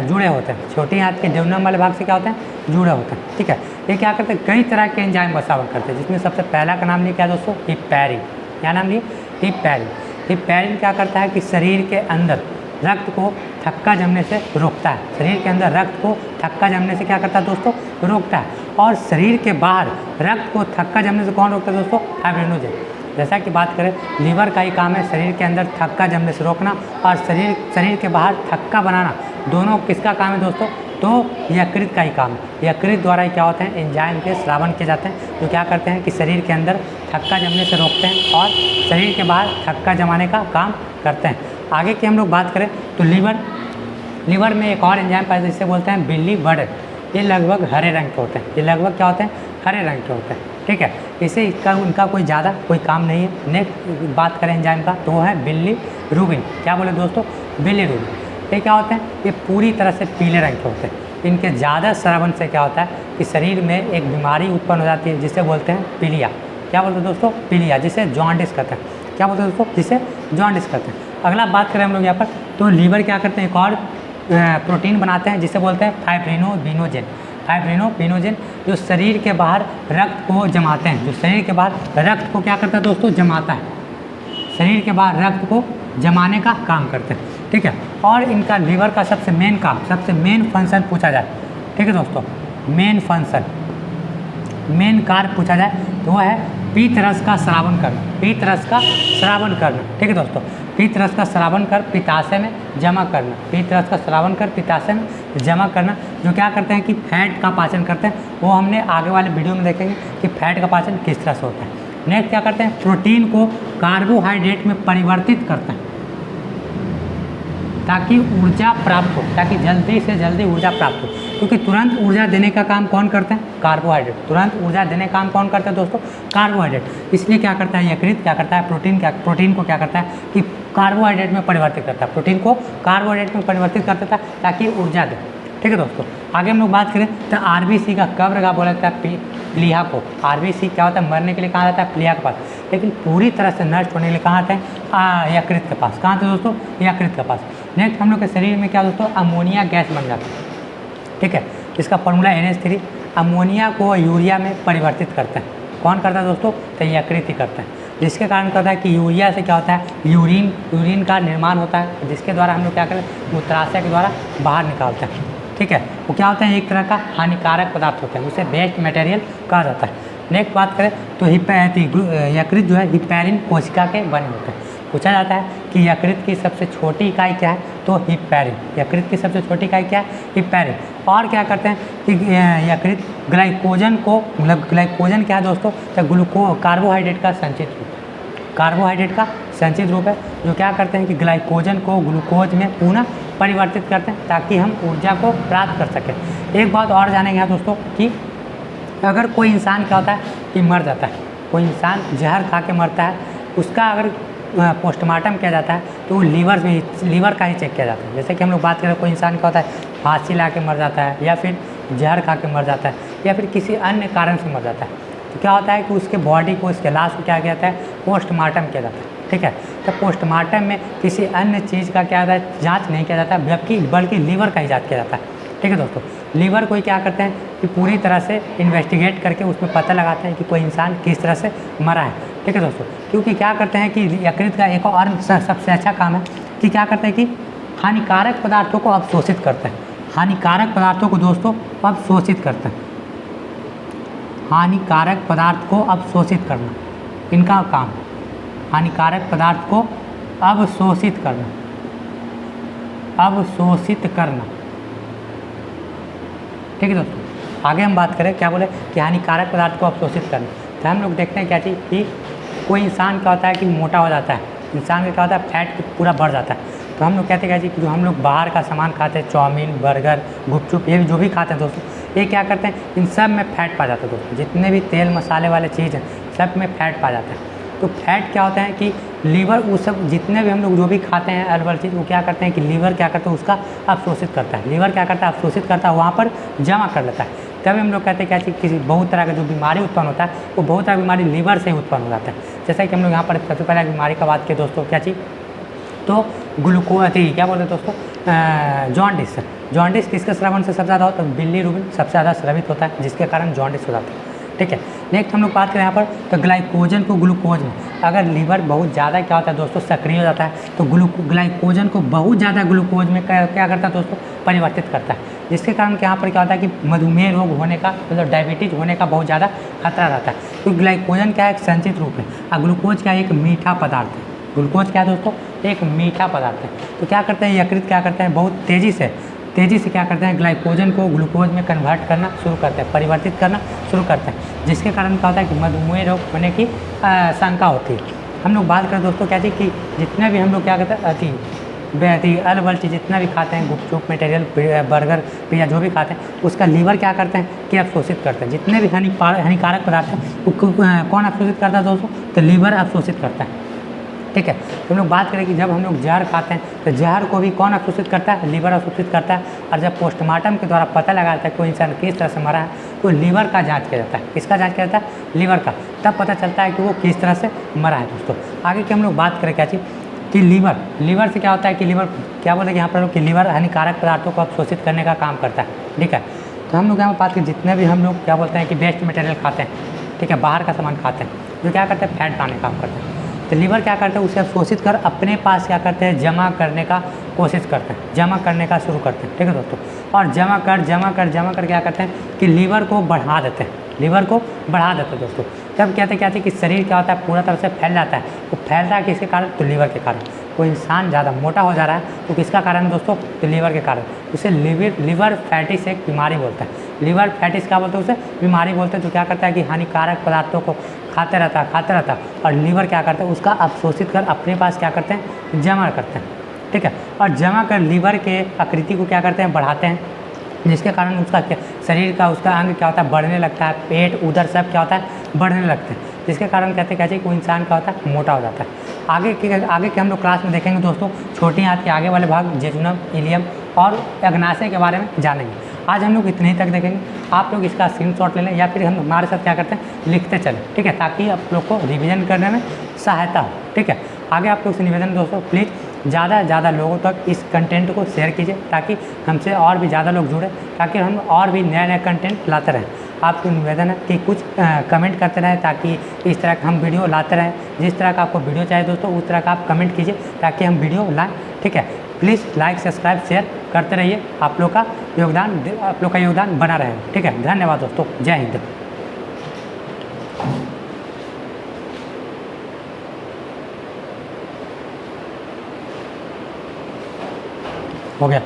जुड़े होते हैं। छोटी आंत के डेडुनम वाले भाग से क्या होते हैं, जुड़े होते हैं। ठीक है, ये क्या करते हैं, कई तरह के एंजाइम बसावट करते हैं, जिसमें सबसे पहला का नाम लिया क्या दोस्तों, हिप्पैरिन। क्या नाम लिया, हिप्पैरिन। हिप्पैरिन क्या करता है कि शरीर के अंदर रक्त को थक्का जमने से रोकता है। शरीर के अंदर रक्त को थक्का जमने से क्या करता है दोस्तों, रोकता है। और शरीर के बाहर रक्त को थक्का जमने से कौन रोकता है दोस्तों, फाइब्रिनोजेन। जैसा कि बात करें, लीवर का ही काम है शरीर के अंदर थक्का जमने से रोकना और शरीर के बाहर थक्का बनाना। दोनों किसका काम है दोस्तों, तो यकृत का ही काम है। यकृत द्वारा ही क्या होते हैं, एंजाइम के स्रावन किए जाते हैं, जो क्या करते हैं कि शरीर के अंदर थक्का जमने से रोकते हैं और शरीर के बाहर थक्का जमाने का काम करते हैं। आगे की हम लोग बात करें तो लीवर में एक और एंजाइम पाया जाता है, जिसे बोलते हैं बिलीवर्ड। ये लगभग हरे रंग के होते हैं। ये लगभग क्या होते हैं, हरे रंग के होते हैं। ठीक है, इसे उनका कोई काम नहीं है। नेक्स्ट बात करें एंजाइम का तो वो है बिलीरुबिन। क्या बोले दोस्तों, बिलीरुबिन। ये क्या होते हैं, ये पूरी तरह से पीले रंग के होते हैं। इनके ज़्यादा स्रावन से क्या होता है कि शरीर में एक बीमारी उत्पन्न हो जाती है, जिसे बोलते हैं पीलिया। क्या बोलते हैं दोस्तों, पीलिया, जिसे जॉन्डिस कहते हैं। क्या बोलते हैं दोस्तों, जिसे जॉन्डिस कहते हैं। अगला बात करें हम लोग यहाँ पर, तो लीवर क्या करते हैं, एक और प्रोटीन बनाते हैं, जिसे बोलते हैं फाइब्रिनोजेन। फाइब्रिनोजेन जो शरीर के बाहर रक्त को जमाते हैं, जो शरीर के बाहर रक्त को क्या करता है दोस्तों, जमाता है, शरीर के बाहर रक्त को जमाने का काम करते हैं, ठीक है। और इनका लीवर का सबसे मेन काम, सबसे मेन फंक्शन पूछा जाए, ठीक है दोस्तों, मेन फंक्शन, मेन कार्य पूछा जाए तो वह है पीत रस का स्रावन करना, पीत रस का स्रावन करना, ठीक है दोस्तों। पीत रस का स्रावन कर पित्ताशय में जमा करना, पीत रस का स्रावन कर पित्ताशय में जमा करना, जो क्या करते हैं कि फैट का पाचन करते हैं। वो हमने आगे वाले वीडियो में देखेंगे कि फैट का पाचन किस तरह से होता है। नेक्स्ट क्या करते हैं, प्रोटीन को कार्बोहाइड्रेट में परिवर्तित करते हैं ताकि ऊर्जा प्राप्त हो, ताकि जल्दी से जल्दी ऊर्जा प्राप्त हो, क्योंकि तुरंत ऊर्जा देने का काम कौन करते हैं, कार्बोहाइड्रेट। तुरंत ऊर्जा देने का काम कौन करते हैं दोस्तों, कार्बोहाइड्रेट। इसलिए क्या करता है यकृत, क्या करता है प्रोटीन को क्या करता है कि कार्बोहाइड्रेट में परिवर्तित करता है, प्रोटीन को कार्बोहाइड्रेट में परिवर्तित कर देता है ताकि ऊर्जा दे, ठीक है दोस्तों। आगे हम लोग बात करें तो आरबीसी का कब रगा बोला जाता है, प्लीहा को। आरबीसी क्या होता है, मरने के लिए कहाँ जाता है, प्लीहा के पास, लेकिन पूरी तरह से नष्ट होने के लिए कहाँ आते हैं, यकृत के पास। कहाँ थे दोस्तों, यकृत के पास। नेक्स्ट हम लोग के शरीर में क्या दोस्तों, अमोनिया गैस बन जाता है, ठीक है। इसका फॉर्मूला NH3। अमोनिया को यूरिया में परिवर्तित करता है, कौन करता है दोस्तों, तो यकृत ही करता है, जिसके कारण करता है कि यूरिया से क्या होता है, यूरिन का निर्माण होता है, जिसके द्वारा हम लोग क्या करें, मूत्राशय के द्वारा बाहर निकालते हैं, ठीक है। वो क्या होता है, एक तरह का हानिकारक पदार्थ होता है, उसे वेस्ट मटेरियल कहा जाता है। नेक्स्ट बात करें तो यकृत जो है हिपैरिन कोशिका के बने होते हैं। पूछा जाता है कि यकृत की सबसे छोटी इकाई क्या है, तो हिपैरिन। यकृत की सबसे छोटी इकाई क्या है, हिपैरिन। और क्या करते हैं कि यकृत ग्लाइकोजन को, मतलब ग्लाइकोजन क्या है दोस्तों, तो कार्बोहाइड्रेट का संचित रूप है, कार्बोहाइड्रेट का संचित रूप है, जो क्या करते हैं कि ग्लाइकोजन को ग्लूकोज में पुनः परिवर्तित करते हैं ताकि हम ऊर्जा को प्राप्त कर सकें। एक बात और जानेंगे यहाँ दोस्तों कि अगर कोई इंसान क्या होता है कि मर जाता है, कोई इंसान जहर खा के मरता है, उसका अगर पोस्टमार्टम किया जाता है तो वो लीवर का ही चेक किया जाता है। जैसे कि हम लोग बात करें कोई इंसान क्या होता है, फांसी ला के मर जाता है, या फिर जहर खा के मर जाता है, या फिर किसी अन्य कारण से मर जाता है, तो क्या होता है कि उसके बॉडी को, उसके लाश को क्या किया जाता है, पोस्टमार्टम किया जाता है, ठीक है। तो पोस्टमार्टम में किसी अन्य चीज़ का क्या होता है, जाँच नहीं किया जाता, बल्कि लीवर का ही जाँच किया जाता है, ठीक है दोस्तों। लीवर को ही क्या करते हैं कि पूरी तरह से इन्वेस्टिगेट करके उसमें पता लगाते हैं कि कोई इंसान किस तरह से मरा है, ठीक है दोस्तों। क्योंकि क्या करते हैं कि यकृत का एक और सबसे अच्छा काम है कि क्या करते हैं कि हानिकारक पदार्थों को अवशोषित करते हैं, हानिकारक पदार्थों को दोस्तों अवशोषित करते हैं, हानिकारक पदार्थ को अवशोषित करना इनका काम, हानिकारक पदार्थ को अवशोषित करना, अवशोषित करना, ठीक है दोस्तों। आगे हम बात करें क्या बोले कि हानिकारक पदार्थ को अवशोषित करना, तो हम लोग देखते हैं क्या चीज़ कि कोई इंसान क्या होता है कि मोटा हो जाता है, इंसान का क्या होता है, फैट पूरा बढ़ जाता है, तो हम लोग कहते हैं क्या चीज़ कि जो हम लोग बाहर का सामान खाते हैं, चाउमीन, बर्गर, गुपचुप, ये जो भी खाते हैं दोस्तों, ये क्या करते हैं, इन सब में फैट पा जाता है दोस्तों। जितने भी तेल मसाले वाले चीज़ हैं सब में फैट पा जाता है। तो फैट क्या होता है कि लीवर वो सब जितने भी हम लोग जो भी खाते हैं अलग चीज़, वो क्या करते हैं कि लीवर क्या करता है, उसका अवशोषित करता है, लीवर क्या करता है, अवशोषित करता है, वहाँ पर जमा कर लेता है। तभी हम लोग कहते हैं क्या चीज़, किसी बहुत तरह का जो बीमारी उत्पन्न होता है वो बहुत तरह की बीमारी लीवर से ही उत्पन्न हो जाता है। जैसा कि हम लोग यहाँ पर सबसे पहले बीमारी का बात किए दोस्तों, क्या चीज़, तो ग्लूकोज क्या बोलते हैं दोस्तों, जॉन्डिस। जॉन्डिस किसके स्रावन से सबसे ज़्यादा होता है, बिलीरुबिन सबसे ज़्यादा स्रावित होता है, जिसके कारण जॉन्डिस हो जाता है, ठीक है। नेक्स्ट हम लोग बात करें यहाँ पर तो ग्लाइकोजन को ग्लूकोज में, अगर लीवर बहुत ज़्यादा क्या होता है दोस्तों, सक्रिय हो जाता है, तो ग्लाइकोजन को बहुत ज़्यादा ग्लूकोज में क्या करता है दोस्तों, परिवर्तित करता है, जिसके कारण यहाँ पर क्या होता है कि मधुमेह रोग होने का, मतलब डायबिटीज होने का बहुत ज़्यादा खतरा रहता है। क्योंकि ग्लाइकोजन क्या है, एक संचित रूप है, और ग्लूकोज क्या है, एक मीठा पदार्थ है। ग्लूकोज क्या है दोस्तों, एक मीठा पदार्थ है। तो क्या करते हैं यकृत, क्या करते हैं, बहुत तेज़ी से क्या करते हैं, ग्लाइकोजन को ग्लूकोज में कन्वर्ट करना शुरू करते हैं, परिवर्तित करना शुरू करते हैं, जिसके कारण क्या होता है कि मधुमेह रोग होने की शंका होती है। हम लोग बात करें दोस्तों क्या चीज़ कि जितने भी हम लोग क्या करते हैं अलग अलग चीज़ जितना भी खाते हैं, गुपचुप मटेरियल, बर्गर, पिज़्ज़ा जो भी खाते हैं, उसका लीवर क्या करते हैं कि अवशोषित करते हैं। जितने भी हानिकारक पदार्थ हैं वो कौन अवशोषित करता है दोस्तों, तो लीवर अवशोषित करता है, ठीक है। तो हम लोग बात करें कि जब हम लोग जहर खाते हैं तो जहर को भी कौन अवशोषित करता है, लीवर अवशोषित करता है। और जब पोस्टमार्टम के द्वारा पता लगाता है कोई इंसान किस तरह से मरा है, तो लीवर का जांच किया जाता है। किसका जांच किया जाता है, लीवर का, तब पता चलता है कि वो किस तरह से मरा है दोस्तों। आगे की हम लोग बात करें क्या चीज़ कि लीवर से क्या होता है कि लीवर क्या बोलते हैं यहाँ पर लोग कि लीवर हानिकारक पदार्थों को अवशोषित करने का काम करता है, ठीक है। तो हम लोग यहाँ पर बात करें जितने भी हम लोग क्या बोलते हैं कि वेस्ट मटेरियल खाते हैं, ठीक है, बाहर का सामान खाते हैं, जो क्या करते हैं फैट बनाने का काम करते हैं। तो लीवर क्या करते हैं, उसे अवशोषित कर अपने पास क्या करते हैं जमा करने का कोशिश करते हैं, जमा करने का शुरू करते हैं, ठीक है दोस्तों। और जमा कर क्या करते हैं कि लीवर को बढ़ा देते हैं, लीवर को बढ़ा देते हैं दोस्तों। तब कहते हैं कि शरीर क्या होता है पूरा तरह से फैल जाता है। तो फैलता है किसके कारण, तो लीवर के कारण। कोई इंसान ज़्यादा मोटा हो जा रहा है तो किसका कारण है दोस्तों, तो लीवर के कारण। उसे लीवर फैटिस एक बीमारी बोलते हैं। लीवर फैटिस क्या बोलते हैं, उसे बीमारी बोलते हैं। तो क्या करता है कि हानिकारक पदार्थों को खाते रहता है और लीवर क्या करता है उसका अवशोषित कर अपने पास क्या करते हैं जमा करते हैं, ठीक है। और जमा कर लीवर के आकृति को क्या करते हैं बढ़ाते हैं, जिसके कारण उसका शरीर का उसका अंग क्या होता है बढ़ने लगता है, पेट उधर सब क्या होता है बढ़ने लगते हैं, जिसके कारण कहते हैं कि वो इंसान क्या होता है मोटा हो जाता है। आगे के हम लोग क्लास में देखेंगे दोस्तों, छोटी आंत के आगे वाले भाग जेजुनम, इलियम और अग्नाशय के बारे में जानेंगे। आज हम लोग इतने ही तक देखेंगे। आप लोग इसका स्क्रीनशॉट ले लें या फिर हम हमारे साथ क्या करते हैं लिखते चलें, ठीक है, ताकि आप लोग को रिवीजन करने में सहायता हो, ठीक है। आगे आप लोग से निवेदन दोस्तों, प्लीज़ ज़्यादा से ज़्यादा लोगों तक इस कंटेंट को शेयर कीजिए ताकि हमसे और भी ज़्यादा लोग जुड़े, ताकि हम और भी नए कंटेंट लाते रहें। आपको निवेदन है कि कुछ कमेंट करते रहें ताकि इस तरह का हम वीडियो लाते रहें। जिस तरह का आपको वीडियो चाहिए दोस्तों उस तरह का आप कमेंट कीजिए ताकि हम वीडियो लाएँ, ठीक है। प्लीज़ लाइक सब्सक्राइब शेयर करते रहिए। आप लोग का योगदान बना रहे, ठीक है। धन्यवाद दोस्तों, जय हिंद। हो गया।